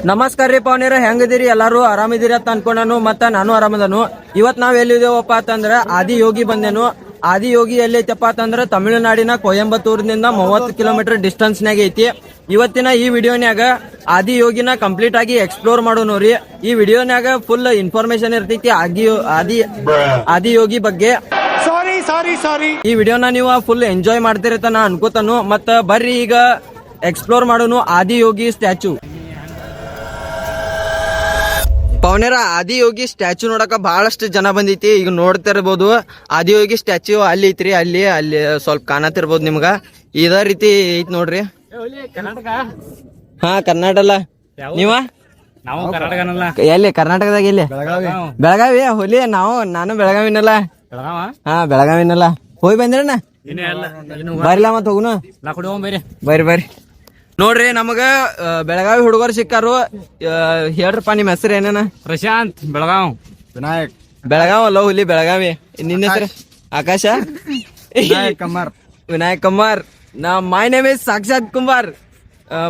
ನಮಸ್ಕಾರ ರೀ ಪವನಿರ, ಹೆಂಗದಿರಿ? ಎಲ್ಲಾರು ಆರಾಮಿದಿರಿ ಅಂತ ಅನ್ಕೊಂಡನು. ಮತ್ತ ನಾನು ಆರಾಮದನು. ಇವತ್ ನಾವ್ ಎಲ್ಲಿದೇವಪ್ಪ ಅಂತಂದ್ರ ಆದಿಯೋಗಿ ಬಂದೇನು. ಆದಿಯೋಗಿ ಎಲ್ಲಿ ಐತಪ್ಪ ಅಂತಂದ್ರ ತಮಿಳುನಾಡಿನ ಕೊಯಂಬತ್ತೂರಿನಿಂದ 30 ಕಿಲೋಮೀಟರ್ ಡಿಸ್ಟೆನ್ಸ್ ನಾಗ ಐತಿ. ಇವತ್ತಿನ ಈ ವಿಡಿಯೋನ್ಯಾಗ ಆದಿಯೋಗಿನ ಕಂಪ್ಲೀಟ್ ಆಗಿ ಎಕ್ಸ್ಪ್ಲೋರ್ ಮಾಡೋನು ರೀ. ಈ ವಿಡಿಯೋನ್ಯಾಗ ಫುಲ್ ಇನ್ಫಾರ್ಮೇಶನ್ ಇರ್ತೈತಿ ಆದಿಯೋಗಿ ಬಗ್ಗೆ. ಈ ವಿಡಿಯೋನ ನೀವು ಫುಲ್ ಎಂಜಾಯ್ ಮಾಡ್ತಿರತ್ತ ನಾ ಅನ್ಕೋತಾನು. ಮತ್ತ ಬರ್ರಿ ಈಗ ಎಕ್ಸ್ಪ್ಲೋರ್ ಮಾಡೋನು ಆದಿಯೋಗಿ ಸ್ಟ್ಯಾಚು. ಪವನೇರ, ಆದಿಯೋಗಿ ಸ್ಟ್ಯಾಚು ನೋಡಕ ಬಹಳಷ್ಟು ಜನ ಬಂದೈತಿ. ಈಗ ನೋಡ್ತಿರ್ಬೋದು ಆದಿಯೋಗಿ ಸ್ಟ್ಯಾಚು ಅಲ್ಲಿ ಐತ್ರಿ. ಅಲ್ಲಿ ಸ್ವಲ್ಪ ಕಾಣತಿರ್ಬೋದು ನಿಮ್ಗ. ಇದ ರೀತಿ ಐತಿ ನೋಡ್ರಿ. ಹಾ, ಕರ್ನಾಟಕ. ನೀವ ಎಲ್ಲಿ? ಕರ್ನಾಟಕದಾಗ ಎಲ್ಲಿ? ಬೆಳಗಾವಿ. ಹೊಲಿ ನಾನು ಬೆಳಗಾವಿನಲ್ಲ. ಹಾ, ಬೆಳಗಾವಿನಲ್ಲ. ಹೋಗಿ ಬಂದ್ರಣ್ಣ? ಬರಿಲ್ಲ ಮತ್ ಹೋಗುನು. ಬರ್ರಿ ನೋಡ್ರಿ, ನಮಗ ಬೆಳಗಾವಿ ಹುಡುಗರು ಸಿಕ್ಕಾರು. ಹೇಳ್ರಪ್ಪ ನಿಮ್ ಹೆಸರು ಏನೇನ? ಪ್ರಶಾಂತ್, ಬೆಳಗಾವ್. ವಿನಾಯಕ್, ಬೆಳಗಾವ್ ಅಲ್ಲ, ಹುಲಿ ಬೆಳಗಾವಿ. ನಿನ್ನ ಹೆಸರು? Akash. Vinayak Kumar. My name is Sakshat Kumar.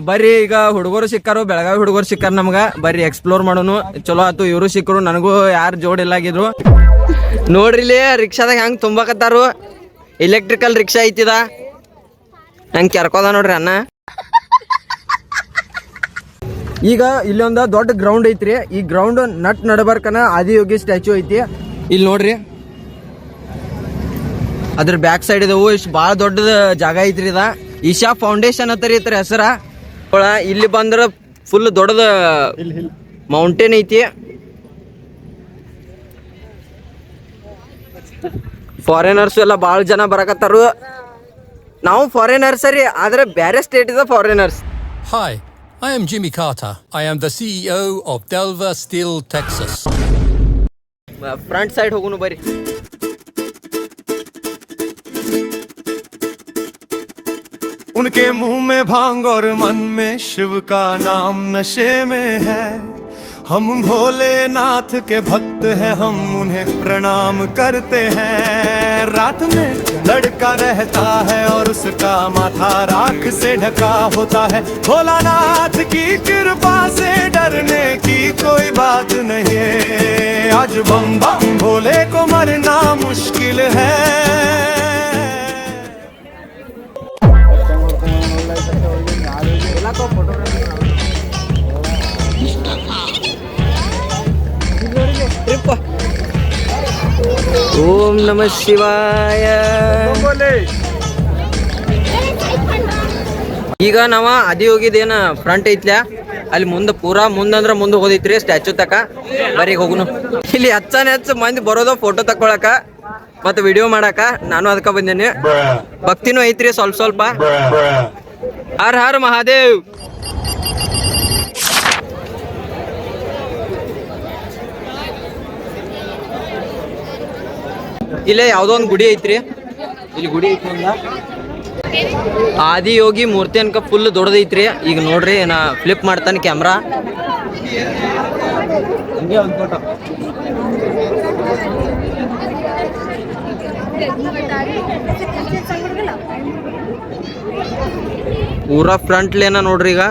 ಬರ್ರಿ, ಈಗ ಹುಡುಗರು ಸಿಕ್ಕಾರು, ಬೆಳಗಾವಿ ಹುಡುಗರು ಸಿಕ್ಕಾರ ನಮ್ಗ. ಬರ್ರಿ ಎಕ್ಸ್ಪ್ಲೋರ್ ಮಾಡೋನು. ಚಲೋ ಆತು, ಇವರು ಸಿಕ್ಕರು. ನನಗೂ ಯಾರು ಜೋಡಿಲ್ಲಾಗಿದ್ರು. ನೋಡ್ರಿ ಇಲ್ಲಿ ರಿಕ್ಷಾದಾಗ ಹೆಂಗ್ ತುಂಬಾಕತ್ತಾರು. Electrical rickshaw ಐತಿದ. ಹೆಂಗ್ ಕೆರ್ಕೋದ ನೋಡ್ರಿ ಅಣ್ಣ. ಈಗ ಇಲ್ಲೊಂದ ದೊಡ್ಡ ಗ್ರೌಂಡ್ ಐತ್ರಿ. ಈ ಗ್ರೌಂಡ್ ನಡಬರ್ಕನ ಆದಿಯೋಗಿ ಸ್ಟ್ಯಾಚು ಐತಿ. ಇಲ್ಲಿ ನೋಡ್ರಿ, ಅದ್ರ ಬ್ಯಾಕ್ ಸೈಡ್ ಇದವು. ಇಷ್ಟು ಬಾಳ ದೊಡ್ಡದ ಜಾಗ ಐತ್ರಿ. ಇದ ಈಶಾ ಫೌಂಡೇಶನ್ ಅಂತರಿ ಐತ್ರಿ ಹೆಸರ. ಇಲ್ಲಿ ಬಂದ್ರ ಫುಲ್ ದೊಡ್ಡದ ಮೌಂಟೇನ್ ಐತಿ. ಫಾರಿನರ್ಸ್ ಎಲ್ಲ ಬಾಳ ಜನ ಬರಕತ್ತಾರು. ನಾವು ಫಾರಿನರ್ಸ್ ರೀ, ಆದ್ರೆ ಬೇರೆ ಸ್ಟೇಟ್ ಇದ foreigners. Hi, I am Jimmy Carter. I am the CEO of Delver Steel, Texas. Front side ಹೋಗುನು ಬರ್ರಿ. उनके मुंह में भांग और मन में शिव का नाम नशे में है. हम भोलेनाथ के भक्त हैं, हम उन्हें प्रणाम करते हैं. रात में लड़का रहता है और उसका माथा राख से ढका होता है. भोलानाथ की कृपा से डरने की कोई बात नहीं. आज बम बम भोले को मरना मुश्किल है. ಓಂ ನಮಃ ಶಿವಾಯ. ಈಗ ನಾವ ಆದಿಯೋಗಿದೇನ ಫ್ರಂಟ್ ಐತ್ಲ್ಯಾ, ಅಲ್ಲಿ ಮುಂದೆ ಪೂರಾ ಮುಂದಂದ್ರ ಮುಂದೆ ಹೋದೈತ್ರಿ ಸ್ಟ್ಯಾಚು ತಕ. ಬರೀ ಹೋಗುನು. ಇಲ್ಲಿ ಹೆಚ್ಚ ಮಂದಿ ಬರೋದ ಫೋಟೋ ತಕೊಳಕ ಮತ್ತ ವಿಡಿಯೋ ಮಾಡಾಕ. ನಾನು ಅದಕ್ಕ ಬಂದೇನಿ. ಭಕ್ತಿನೂ ಐತ್ರಿ ಸ್ವಲ್ಪ. ಹರ ಹರ ಮಹಾದೇವ್. ಇಲ್ಲೇ ಯಾವ್ದೋ ಒಂದು ಗುಡಿ ಐತ್ರಿ. ಇಲ್ಲಿ ಗುಡಿ ಐತಿ ಒಂದ. ಆದಿಯೋಗಿ ಮೂರ್ತಿ ಅನ್ಕ ಫುಲ್ ದೊಡ್ಡದೈತ್ರಿ. ಈಗ ನೋಡ್ರಿ, ನಾ ಫ್ಲಿಪ್ ಮಾಡ್ತಾನೆ ಕ್ಯಾಮ್ರಾ. ಪೂರಾ ಫ್ರಂಟ್ ಲೇನ ನೋಡ್ರಿ. ಈಗ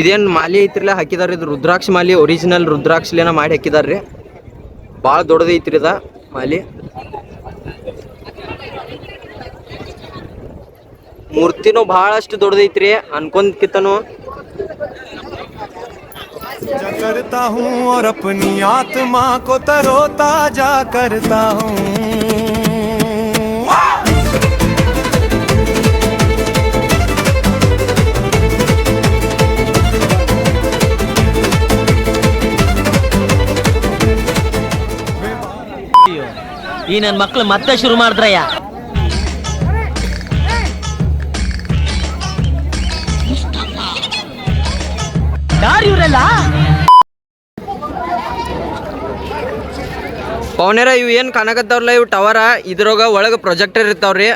ಇದೇನ್ ಮಾಲಿ ಐತ್ರಿಲ್ಲ ಹಾಕಿದಾರ. ಇದು ರುದ್ರಾಕ್ಷ ಮಾಲಿ, ಒರಿಜಿನಲ್ ರುದ್ರಾಕ್ಷ ಲೇನ ಮಾಡಿ ಹಾಕಿದಾರ್ರಿ. ಬಾಳ ದೊಡ್ಡದೈತ್ರಿ ಇದ ಮಾಲಿ. ಮೂರ್ತಿನೂ ಬಹಳಷ್ಟು ದೊಡ್ಡದೈತ್ರಿ ಅನ್ಕೊಂಡ್ಕಿತನು. करता हूँ और अपनी आत्मा को तरोताजा करता हूँ. ಈ ನನ್ನ ಮಕ್ಳು ಮತ್ತೆ ಶುರು ಮಾಡಿದ್ರಯ್ಯ. ಯಾರು ಇವರೆಲ್ಲ? ಪವನೇರ, ಇವು ಏನ್ ಕಾಣಕತ್ತಾವ್ರಲ್ಲ, ಇವು ಟವರ. ಇದ್ರೊಳಗ ಒಳಗ ಪ್ರೊಜೆಕ್ಟರ್ ಇರ್ತಾವ್ರಿ.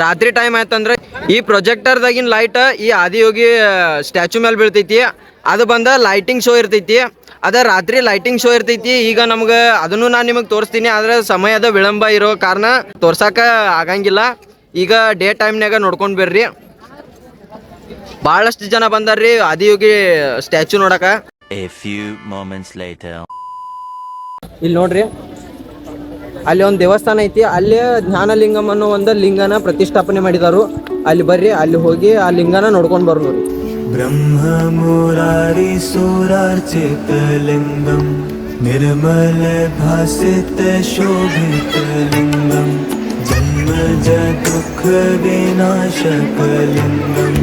ರಾತ್ರಿ ಟೈಮ್ ಆಯ್ತಂದ್ರೆ ಈ ಪ್ರೊಜೆಕ್ಟರ್ದಾಗಿನ ಲೈಟ್ ಈ ಆದಿಯೋಗಿ ಸ್ಟ್ಯಾಚು ಮೇಲೆ ಬೀಳ್ತೈತಿ. ಅದು ಬಂದ ಲೈಟಿಂಗ್ ಶೋ ಇರ್ತೈತಿ. ಅದ ರಾತ್ರಿ ಲೈಟಿಂಗ್ ಶೋ ಇರ್ತೈತಿ. ಈಗ ನಮ್ಗೆ ಅದನ್ನು ನಾನು ನಿಮಗೆ ತೋರಿಸ್ತೀನಿ, ಆದ್ರೆ ಸಮಯದ ವಿಳಂಬ ಇರೋ ಕಾರಣ ತೋರ್ಸಕ ಆಗಂಗಿಲ್ಲ. ಈಗ ಡೇ ಟೈಮ್ನಾಗ ನೋಡ್ಕೊಂಡು ಬರ್ರಿ. ಬಹಳಷ್ಟು ಜನ ಬಂದಾರ್ರಿ ಆದಿಯೋಗಿ ಸ್ಟ್ಯಾಚು ನೋಡಕ. A few moments later. ಇಲ್ಲಿ ನೋಡ್ರಿ, ಅಲ್ಲಿ ಒಂದು ದೇವಸ್ಥಾನ ಐತಿ. ಅಲ್ಲಿ ಜ್ಞಾನಲಿಂಗಂ ಅನ್ನೋ ಒಂದು ಲಿಂಗನ ಪ್ರತಿಷ್ಠಾಪನೆ ಮಾಡಿದಾರು. ಅಲ್ಲಿ ಬರ್ರಿ, ಅಲ್ಲಿ ಹೋಗಿ ಆ ಲಿಂಗನ ನೋಡ್ಕೊಂಡು ಬರ್ರಿ. ब्रह्म मुरारी सुरार्चित लिंगम निर्मल भासित शोभित लिंगम जन्मज दुख विनाशक लिंगम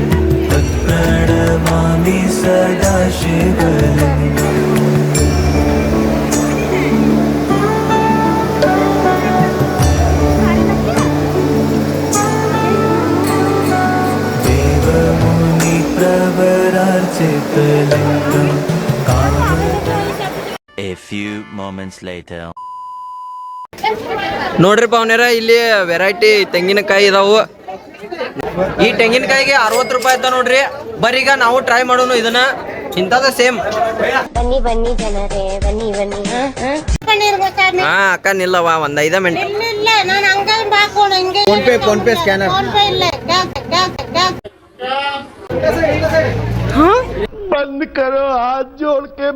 तत्प्रणमामि सदा Sivalingam. A few moments later. ನೋಡ್ರಿ ಪವನ್ಯಾರ, ಇಲ್ಲಿ ವೆರೈಟಿ ತೆಂಗಿನಕಾಯಿ ಇದಾವು. ಈ ತೆಂಗಿನಕಾಯಿಗೆ 60 ರೂಪಾಯಿ ಆಯ್ತಾ ನೋಡ್ರಿ. ಬರೀಗ ನಾವು ಟ್ರೈ ಮಾಡೋಣ ಇದನ್ನ. ಇಂಥದ ಸೇಮ್. ಬನ್ನಿ ಬನ್ನಿ ಜನರೇ, ಬನ್ನಿ ಬನ್ನಿ. ಹಾ ಅಕ್ಕ ನಿಲ್ಲವಾ, ಒಂದ್ 5 ಮಿನಿಟ್. ಇಲ್ಲ ನಾನು ಹಂಗ ಬಾಕೋಣ ಹಿಂಗೆ. Phone pay scanner. Phone pay ಇಲ್ಲ. बंद करो, हाथ जोड़ के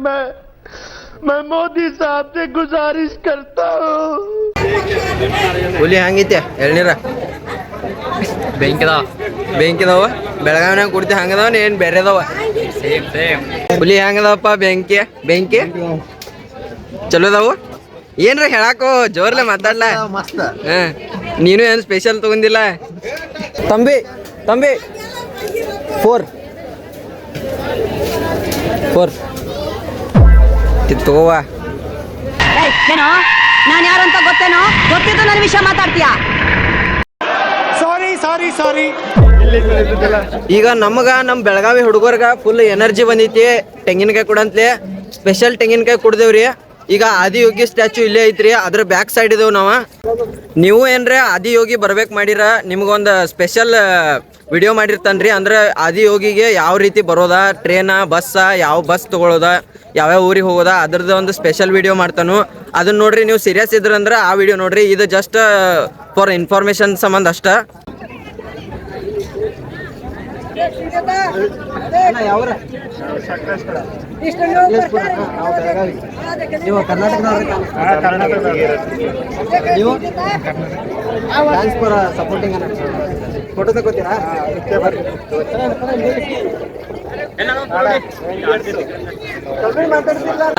मैं मोदी साहब से गुजारिश करता हूँ. ಹುಲಿ ಹಂಗೈತೆ ಎಳ್ನೀರ ಬೆಂಕಿದಾವ ಬೆಳಗಾವಿನಾಗ ಕುಡ್ತಿ ಹಂಗದಾವ ಏನ್ ಬೇರೆ ಅದಾವ? ಹುಲಿ ಹೆಂಗದವಪ್ಪ? ಬೆಂಕಿ ಚಲೋ ಅದಾವು. ಏನ್ರ ಹೇಳಾಕೋ ಜೋರ್ಲೆ ಮಾತಾಡ್ಲ. ನೀನು ಏನ್ ಸ್ಪೆಷಲ್ ತಗೊಂಡಿಲ್ಲ? ತಂಬಿ 4 ತಗೋವಾ. ಏನೋ ನಾನು ಯಾರು ಅಂತ ಗೊತ್ತೇನೋ? ಗೊತ್ತಿದ್ದು ನನ್ನ ವಿಷಯ ಮಾತಾಡ್ತೀಯಾ? ಸಾರಿ ಈಗ ನಮ್ ಬೆಳಗಾವಿ ಹುಡುಗರ್ಗ ಫುಲ್ ಎನರ್ಜಿ ಬಂದೈತಿ. ತೆಂಗಿನಕಾಯಿ ಕೊಡಂತ್ಲೆ ಸ್ಪೆಷಲ್ ತೆಂಗಿನಕಾಯಿ ಕುಡ್ದೇವ್ರಿ. ಈಗ ಆದಿಯೋಗಿ ಸ್ಟ್ಯಾಚು ಇಲ್ಲೇ ಐತ್ರಿ, ಅದ್ರ ಬ್ಯಾಕ್ ಸೈಡ್ ಇದೇವ್ ನಾವ. ನೀವು ಏನ್ರ ಆದಿಯೋಗಿ ಬರ್ಬೇಕು ಮಾಡಿರ, ನಿಮ್ಗೊಂದು ಸ್ಪೆಷಲ್ ವಿಡಿಯೋ ಮಾಡಿರ್ತಾನ್ರಿ. ಅಂದ್ರೆ ಆದಿಯೋಗಿಗೆ ಯಾವ ರೀತಿ ಬರೋದ, ಟ್ರೇನ ಬಸ್ಸ, ಯಾವ ಬಸ್ ತಗೊಳ್ಳೋದ, ಯಾವ್ಯಾವ ಊರಿಗೆ ಹೋಗೋದ, ಅದ್ರದ್ದು ಒಂದು ಸ್ಪೆಷಲ್ ವಿಡಿಯೋ ಮಾಡ್ತಾನು. ಅದನ್ನ ನೋಡ್ರಿ. ನೀವು ಸೀರಿಯಸ್ ಇದ್ರಂದ್ರೆ ಆ ವಿಡಿಯೋ ನೋಡ್ರಿ. ಇದು ಜಸ್ಟ್ ಫಾರ್ ಇನ್ಫಾರ್ಮೇಶನ್ ಸಂಬಂಧ ಅಷ್ಟ. ಫೋಟೋ ತಗೋತೀರಾ?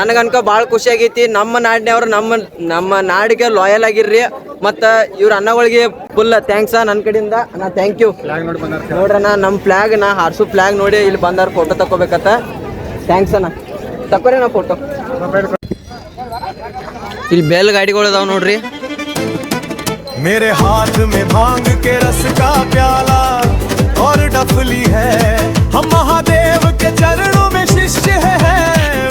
ನನಗನ್ಕ ಭಾಳ ಖುಷಿ ಆಗೈತಿ. ನಮ್ಮ ನಾಡಿನವ್ರು ನಮ್ಮ ನಾಡಿಗೆ ಲಾಯಲ್ ಆಗಿರ್ರಿ. ಮತ್ತು ಇವ್ರ ಅಣ್ಣಗಳಿಗೆ ಫುಲ್ ಥ್ಯಾಂಕ್ಸ ನನ್ನ ಕಡೆಯಿಂದ. ನಾ ಥ್ಯಾಂಕ್ ಯು. ನೋಡ್ರಣ್ಣ, ನಮ್ಮ ಫ್ಲ್ಯಾಗ್ ನಾ ಹಾರಿಸೋ ಫ್ಲ್ಯಾಗ್ ನೋಡಿ ಇಲ್ಲಿ ಬಂದಾರ ಫೋಟೋ ತಗೋಬೇಕತ್ತ. ಥ್ಯಾಂಕ್ಸ್ ಅಣ್ಣ. ತಕೋರಿ ನಾ ಫೋಟೋ. ಇಲ್ಲಿ ಬೇಲ್ ಗಾಡಿಗಳು ಅದಾವ ನೋಡ್ರಿ. मेरे हाथ में भांग के रस का प्याला और डफली है. हम महादेव के चरणों में शिष्य हैं,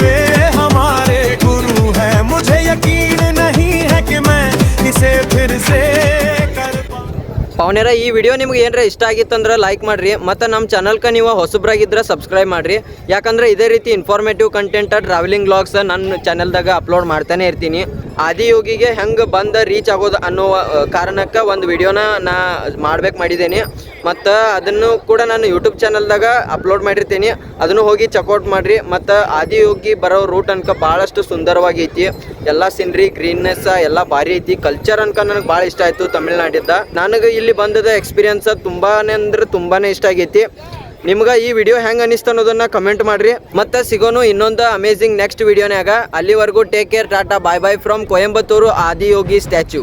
वे हमारे गुरु हैं. मुझे यकीन नहीं है कि मैं इसे फिर से कर ಪವನ್ಯಾರ, ಈ ವಿಡಿಯೋ ನಿಮ್ಗೆ ಏನಾರ ಇಷ್ಟ ಆಗಿತ್ತಂದ್ರೆ ಲೈಕ್ ಮಾಡ್ರಿ. ಮತ್ತು ನಮ್ಮ ಚಾನಲ್ಗೆ ನೀವು ಹೊಸಬ್ರಾಗಿದ್ರೆ ಸಬ್ಸ್ಕ್ರೈಬ್ ಮಾಡ್ರಿ. ಯಾಕಂದ್ರೆ ಇದೇ ರೀತಿ ಇನ್ಫಾರ್ಮೇಟಿವ್ ಕಂಟೆಂಟ್, ಟ್ರಾವೆಲಿಂಗ್ ವ್ಲಾಗ್ಸ್ ನನ್ನ ಚಾನಲ್ದಾಗ ಅಪ್ಲೋಡ್ ಮಾಡ್ತಾನೆ ಇರ್ತೀನಿ. ಆದಿಯೋಗಿಗೆ ಹೆಂಗೆ ಬಂದು ರೀಚ್ ಆಗೋದು ಅನ್ನೋ ಕಾರಣಕ್ಕೆ ಒಂದು ವಿಡಿಯೋನ ನಾ ಮಾಡ್ಬೇಕು ಮಾಡಿದ್ದೇನೆ. ಮತ್ತು ಅದನ್ನು ಕೂಡ ನಾನು ಯೂಟ್ಯೂಬ್ ಚಾನಲ್ದಾಗ ಅಪ್ಲೋಡ್ ಮಾಡಿರ್ತೀನಿ. ಅದನ್ನು ಹೋಗಿ ಚೆಕ್ಔಟ್ ಮಾಡಿರಿ. ಮತ್ತು ಆದಿಯೋಗಿ ಬರೋ ರೂಟ್ ಅನ್ಕ ಭಾಳಷ್ಟು ಸುಂದರವಾಗಿ ಐತಿ. ಎಲ್ಲ ಸೀನ್ರಿ, ಗ್ರೀನ್ನೆಸ್ ಎಲ್ಲ ಭಾರಿ ಐತಿ. ಕಲ್ಚರ್ ಅನ್ಕ ನನಗೆ ಭಾಳ ಇಷ್ಟ ಆಯಿತು ತಮಿಳ್ನಾಡಿದ್ದ. ನನಗೆ ಇಲ್ಲಿ ಬಂದದ ಎಕ್ಸ್ಪೀರಿಯನ್ಸ್ ತುಂಬಾನೇ ಇಷ್ಟ ಆಗೈತಿ. ನಿಮ್ಗೆ ಈ ವಿಡಿಯೋ ಹೆಂಗೆ ಅನಿಸ್ತು ಅನ್ನೋದನ್ನ ಕಮೆಂಟ್ ಮಾಡ್ರಿ. ಮತ್ತೆ ಸಿಗೋನು ಇನ್ನೊಂದು ಅಮೇಜಿಂಗ್ ನೆಕ್ಸ್ಟ್ ವಿಡಿಯೋನ್ಯಾಗ. ಅಲ್ಲಿವರೆಗೂ take care, tata, bye bye from Coimbatore Adiyogi statue.